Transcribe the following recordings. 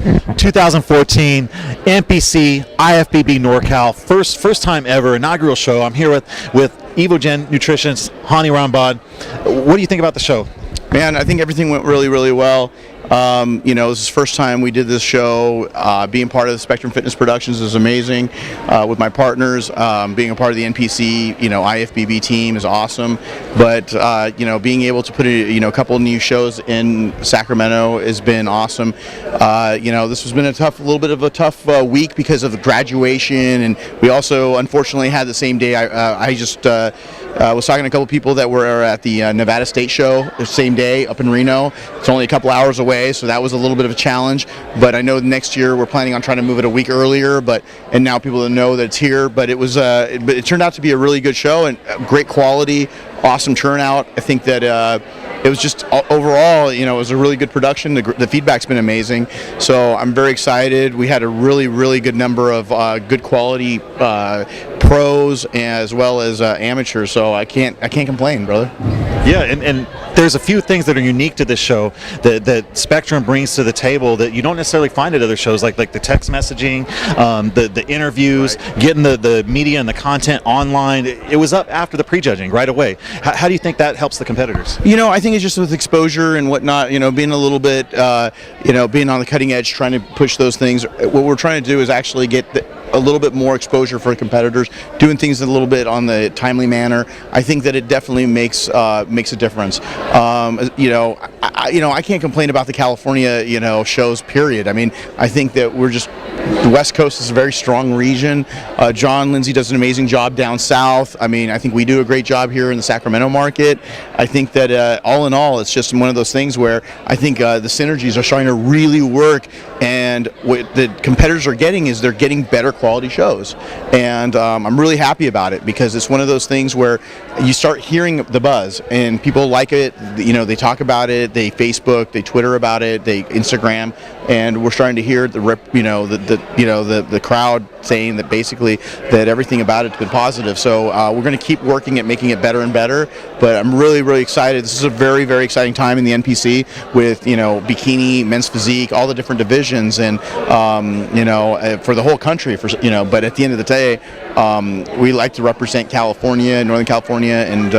2014 NPC IFBB NorCal, first time ever, inaugural show. I'm here with Evogen Nutrition's Hany Rambod. What do you think about the show? Man, I think everything went really, really well. This is the first time we did this show. Being part of the Spectrum Fitness Productions is amazing. With my partners, being a part of the NPC, IFBB team is awesome. But being able to put a couple of new shows in Sacramento has been awesome. This has been a little bit of a tough week because of the graduation, and we also unfortunately had the same day. I was talking to a couple of people that were at the Nevada State show the same day up in Reno. It's only a couple hours away, so that was a little bit of a challenge. But I know next year we're planning on trying to move it a week earlier. And now people know that it's here. But it turned out to be a really good show and great quality, awesome turnout. I think that it was just overall, it was a really good production. The feedback's been amazing, so I'm very excited. We had a really, really good number of good quality pros as well as amateurs. So I can't complain, brother. Yeah, and there's a few things that are unique to this show that Spectrum brings to the table that you don't necessarily find at other shows, like the text messaging, the interviews, right. Getting the media and the content online. It was up after the prejudging right away. How do you think that helps the competitors? I think it's just with exposure and whatnot, being a little bit, being on the cutting edge, trying to push those things. What we're trying to do is actually get a little bit more exposure for competitors, doing things a little bit on the timely manner. I think that it definitely makes a difference. I can't complain about the California, shows, period. I mean, I think that the West Coast is a very strong region. John Lindsay does an amazing job down south. I mean, I think we do a great job here in the Sacramento market. I think that all in all, it's just one of those things where I think the synergies are starting to really work, and what the competitors are getting is they're getting better quality shows. And I'm really happy about it because it's one of those things where you start hearing the buzz and people like it. They talk about it, they Facebook, they Twitter about it, they Instagram, and we're starting to hear the crowd saying that basically that everything about it's been positive. So we're going to keep working at making it better and better. But I'm really, really excited. This is a very, very exciting time in the NPC with bikini, men's physique, all the different divisions, and for the whole country. But at the end of the day, we like to represent California, Northern California, and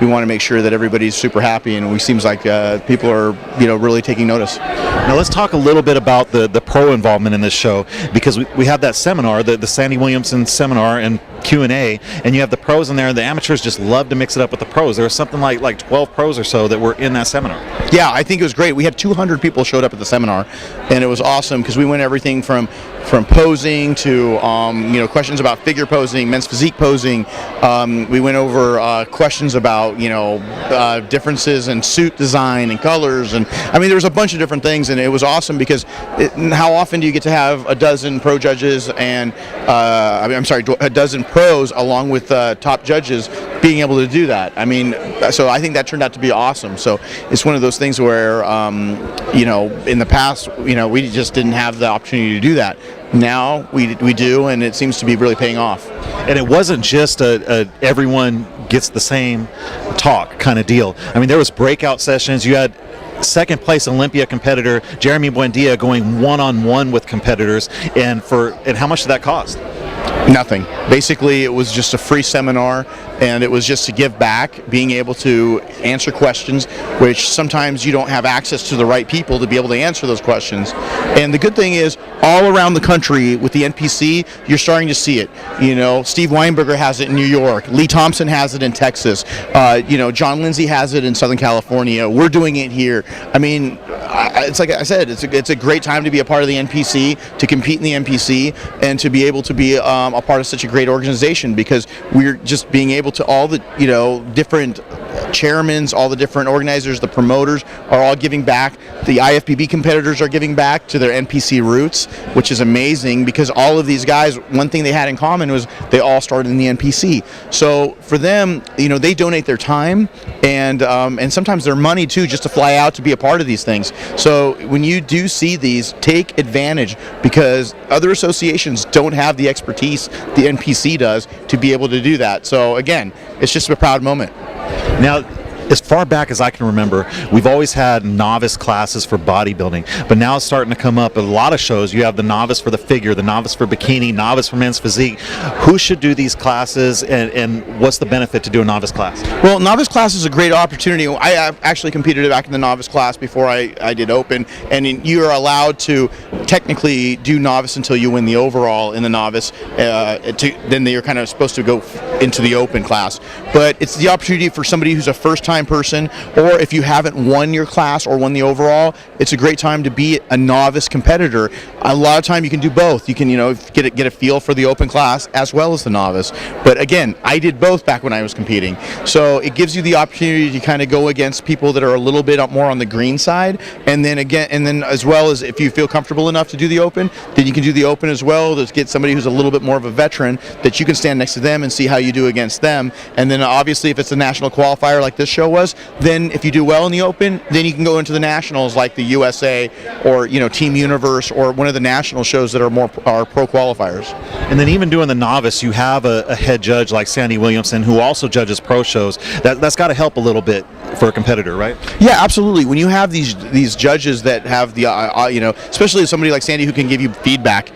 we want to make sure that everybody's super happy. And it seems like people are really taking notice. Now let's talk a little bit about the pro involvement in this show, because we have that seminar, the Sandy Williamson seminar and Q&A, and you have the pros in there. The amateurs just love to mix it up with the pros. There was something like 12 pros or so that were in that seminar. Yeah, I think it was great. We had 200 people showed up at the seminar, and it was awesome because we went everything from posing to questions about figure posing, men's physique posing. We went over questions about differences in suit design and colors, and I mean there was a bunch of different things, and it was awesome because how often do you get to have a dozen pro judges and a dozen pros along with top judges being able to do that? I mean, so I think that turned out to be awesome. So it's one of those things where in the past we just didn't have the opportunity to do that. Now we do, and it seems to be really paying off. And it wasn't just everyone gets the same talk kind of deal. I mean, there was breakout sessions. You had second place Olympia competitor Jeremy Buendia going one-on-one with competitors, and how much did that cost? Nothing. Basically, it was just a free seminar, and it was just to give back, being able to answer questions, which sometimes you don't have access to the right people to be able to answer those questions. And the good thing is, all around the country with the NPC, you're starting to see it. Steve Weinberger has it in New York. Lee Thompson has it in Texas. John Lindsay has it in Southern California. We're doing it here. I mean, it's like I said, it's a great time to be a part of the NPC, to compete in the NPC, and to be able to be a part of such a great organization, because we're just being able to all the different chairmen, all the different organizers, the promoters are all giving back. The IFBB competitors are giving back to their NPC roots, which is amazing because all of these guys, one thing they had in common was they all started in the NPC. So for them, they donate their time and sometimes their money too, just to fly out to be a part of these things. So when you do see these, take advantage, because other associations don't have the expertise the NPC does to be able to do that. So again, it's just a proud moment. Now, as far back as I can remember, we've always had novice classes for bodybuilding, but now it's starting to come up. A lot of shows, you have the novice for the figure, the novice for bikini, novice for men's physique. Who should do these classes, and what's the benefit to do a novice class? Well, novice class is a great opportunity. I actually competed back in the novice class before I did open, and you are allowed to technically do novice until you win the overall in the novice. Then you're kind of supposed to go into the open class. But it's the opportunity for somebody who's a first-time person, or if you haven't won your class or won the overall, it's a great time to be a novice competitor. A lot of time you can do both. You can, get a feel for the open class as well as the novice. But again, I did both back when I was competing. So it gives you the opportunity to kind of go against people that are a little bit more on the green side, and then as well as if you feel comfortable enough to do the open, then you can do the open as well. To get somebody who's a little bit more of a veteran that you can stand next to them and see how you do against them. And then obviously if it's a national qualifier like this show was, then if you do well in the open, then you can go into the nationals like the USA or Team Universe or one of the national shows that are pro qualifiers. And then even doing the novice, you have a head judge like Sandy Williamson who also judges pro shows. That's got to help a little bit for a competitor, right? Yeah, absolutely. When you have these judges that have the especially somebody like Sandy who can give you feedback,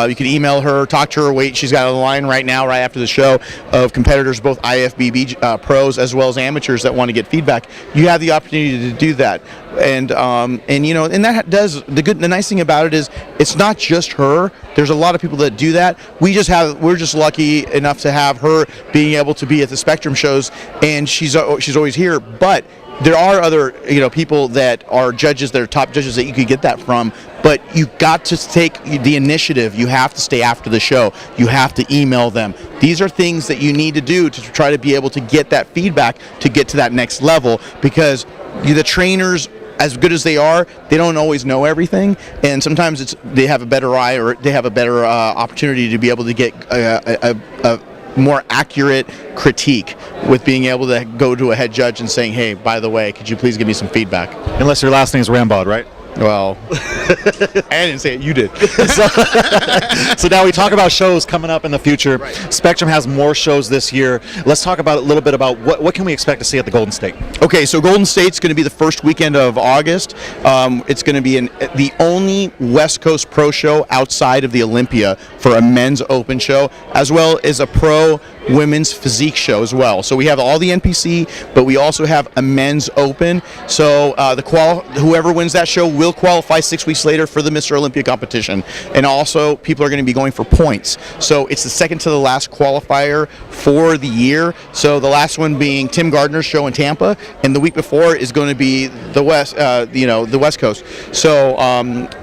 you can email her, talk to her. She's got a line right now, right after the show, of competitors, both IFBB pros as well as amateurs that want to get feedback. You have the opportunity to do that, and that does the nice thing about it is it's not just her. There's a lot of people that do that. We're just lucky enough to have her being able to be at the Spectrum shows, and she's always here. But there are other people that are judges, that are top judges that you could get that from. But you got to take the initiative. You have to stay after the show. You have to email them. These are things that you need to do to try to be able to get that feedback to get to that next level, because the trainers, as good as they are, they don't always know everything, and sometimes they have a better eye, or they have a better opportunity to be able to get a more accurate critique with being able to go to a head judge and saying, hey, by the way, could you please give me some feedback? Unless your last name is Rambod, right? Well, I didn't say it, you did. So now we talk about shows coming up in the future. Right. Spectrum has more shows this year. Let's talk about a little bit about what can we expect to see at the Golden State. Okay, so Golden State's going to be the first weekend of August. It's going to be the only West Coast pro show outside of the Olympia for a men's open show, as well as a pro women's physique show as well. So we have all the NPC, but we also have a men's open. So whoever wins that show will qualify 6 weeks later for the Mr. Olympia competition. And also people are going to be going for points. So it's the second to the last qualifier for the year. So the last one being Tim Gardner's show in Tampa, and the week before is going to be the West Coast. So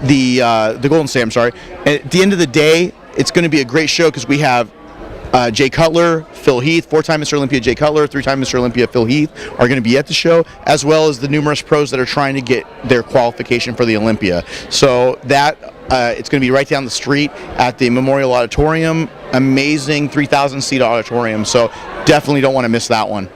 the Golden State, I'm sorry. At the end of the day, it's going to be a great show because we have Jay Cutler, Phil Heath, 4-time Mr. Olympia Jay Cutler, 3-time Mr. Olympia Phil Heath are going to be at the show, as well as the numerous pros that are trying to get their qualification for the Olympia. So that it's going to be right down the street at the Memorial Auditorium. Amazing 3,000 seat auditorium. So definitely don't want to miss that one.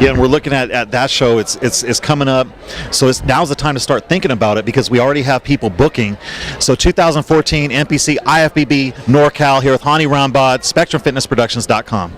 Yeah, and we're looking at that show. It's coming up, so now's the time to start thinking about it, because we already have people booking. So 2014 NPC IFBB NorCal here with Hany Rambod, SpectrumFitnessProductions.com.